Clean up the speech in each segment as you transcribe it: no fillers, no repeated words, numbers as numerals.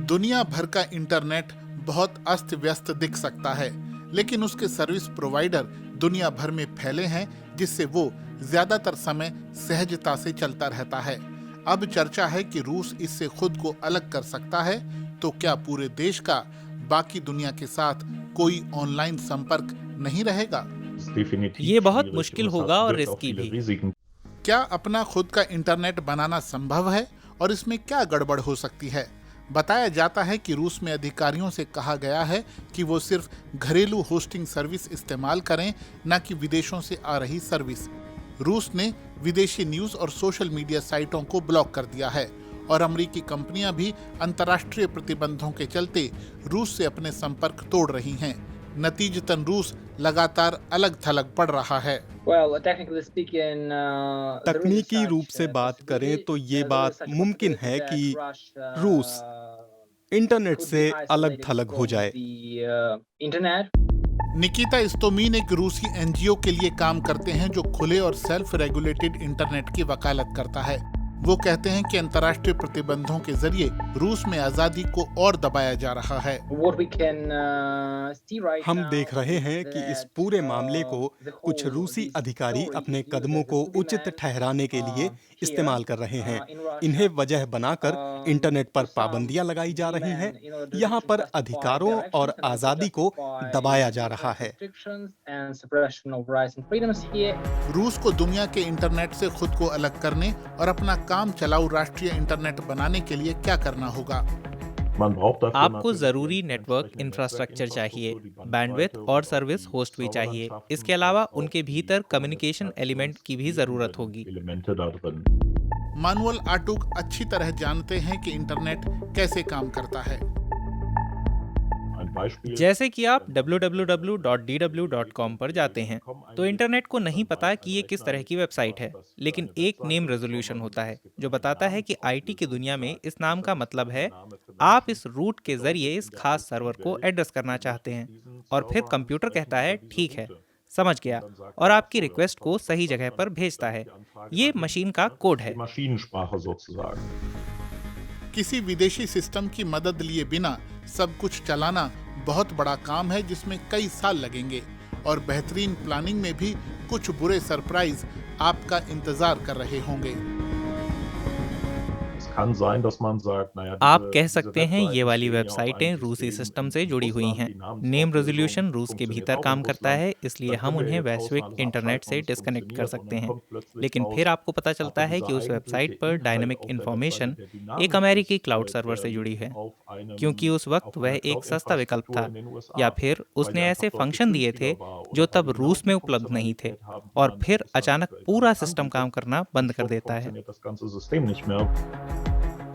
दुनिया भर का इंटरनेट बहुत अस्त व्यस्त दिख सकता है, लेकिन उसके सर्विस प्रोवाइडर दुनिया भर में फैले हैं, जिससे वो ज्यादातर समय सहजता से चलता रहता है। अब चर्चा है कि रूस इससे खुद को अलग कर सकता है, तो क्या पूरे देश का बाकी दुनिया के साथ कोई ऑनलाइन संपर्क नहीं रहेगा? ये बहुत मुश्किल होगा और रिस्की भी। क्या अपना खुद का इंटरनेट बनाना संभव है और इसमें क्या गड़बड़ हो सकती है? बताया जाता है कि रूस में अधिकारियों से कहा गया है कि वो सिर्फ घरेलू होस्टिंग सर्विस इस्तेमाल करें, न कि विदेशों से आ रही सर्विस। रूस ने विदेशी न्यूज और सोशल मीडिया साइटों को ब्लॉक कर दिया है और अमेरिकी कंपनियां भी अंतर्राष्ट्रीय प्रतिबंधों के चलते रूस से अपने संपर्क तोड़ रही हैं। नतीजतन रूस लगातार अलग थलग पड़ रहा है। तकनीकी रूप से बात करें तो ये बात मुमकिन है कि रूस इंटरनेट से अलग थलग हो जाए। निकिता इस्तोमिन एक रूसी एनजीओ के लिए काम करते हैं जो खुले और सेल्फ रेगुलेटेड इंटरनेट की वकालत करता है। वो कहते हैं कि अंतर्राष्ट्रीय प्रतिबंधों के जरिए रूस में आजादी को और दबाया जा रहा है। हम देख रहे हैं कि इस पूरे मामले को कुछ रूसी अधिकारी अपने कदमों को उचित ठहराने के लिए इस्तेमाल कर रहे हैं। इन्हें वजह बनाकर इंटरनेट पर पाबंदियां लगाई जा रही हैं। यहाँ पर अधिकारों और आजादी को दबाया जा रहा है। रूस को दुनिया के इंटरनेट से खुद को अलग करने और अपना काम चलाऊ राष्ट्रीय इंटरनेट बनाने के लिए क्या करना होगा? आपको जरूरी नेटवर्क इंफ्रास्ट्रक्चर चाहिए, बैंडविड्थ और सर्विस होस्ट भी चाहिए। इसके अलावा उनके भीतर कम्युनिकेशन एलिमेंट की भी जरूरत होगी। मानुअल आटुक अच्छी तरह जानते हैं कि इंटरनेट कैसे काम करता है। जैसे कि आप www.dw.com पर जाते हैं तो इंटरनेट को नहीं पता कि ये किस तरह की वेबसाइट है, लेकिन एक नेम रेजोल्यूशन होता है जो बताता है कि आईटी की दुनिया में इस नाम का मतलब है आप इस रूट के जरिए इस खास सर्वर को एड्रेस करना चाहते हैं, और फिर कंप्यूटर कहता है ठीक है, समझ गया, और आपकी रिक्वेस्ट को सही जगह पर भेजता है। ये मशीन का कोड है। किसी विदेशी सिस्टम की मदद लिए बिना सब कुछ चलाना बहुत बड़ा काम है, जिसमें कई साल लगेंगे और बेहतरीन प्लानिंग में भी कुछ बुरे सरप्राइज आपका इंतजार कर रहे होंगे। आप कह सकते हैं ये वाली वेबसाइटें रूसी सिस्टम से जुड़ी हुई हैं। नेम रेजोल्यूशन रूस के भीतर काम करता है, इसलिए हम उन्हें वैश्विक इंटरनेट से डिस्कनेक्ट कर सकते हैं। लेकिन फिर आपको पता चलता है कि उस वेबसाइट पर डायनामिक इंफॉर्मेशन एक अमेरिकी क्लाउड सर्वर से जुड़ी है, क्योंकि उस वक्त वह एक सस्ता विकल्प था, या फिर उसने ऐसे फंक्शन दिए थे जो तब रूस में उपलब्ध नहीं थे, और फिर अचानक पूरा सिस्टम काम करना बंद कर देता है।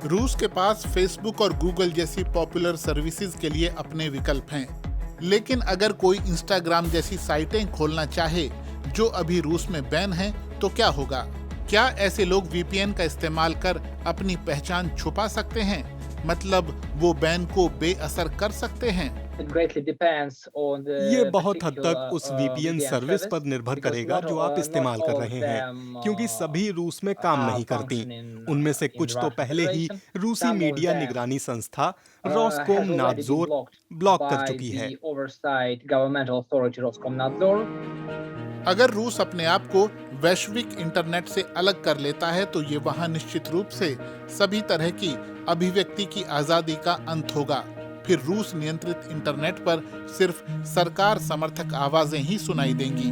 रूस के पास फेसबुक और गूगल जैसी पॉपुलर सर्विसेज के लिए अपने विकल्प हैं, लेकिन अगर कोई इंस्टाग्राम जैसी साइटें खोलना चाहे जो अभी रूस में बैन हैं, तो क्या होगा? क्या ऐसे लोग वीपीएन का इस्तेमाल कर अपनी पहचान छुपा सकते हैं? मतलब वो बैन को बेअसर कर सकते हैं? ये बहुत हद तक उस वीपीएन सर्विस पर निर्भर करेगा जो आप इस्तेमाल कर रहे हैं, क्योंकि सभी रूस में काम नहीं करती। उनमें से कुछ तो पहले ही रूसी मीडिया निगरानी संस्था रोस्कोमनादजोर ब्लॉक कर चुकी है। अगर रूस अपने आप को वैश्विक इंटरनेट से अलग कर लेता है, तो ये वहां निश्चित रूप से सभी तरह की अभिव्यक्ति की आजादी का अंत होगा। फिर रूस नियंत्रित इंटरनेट पर सिर्फ सरकार समर्थक आवाजें ही सुनाई देंगी।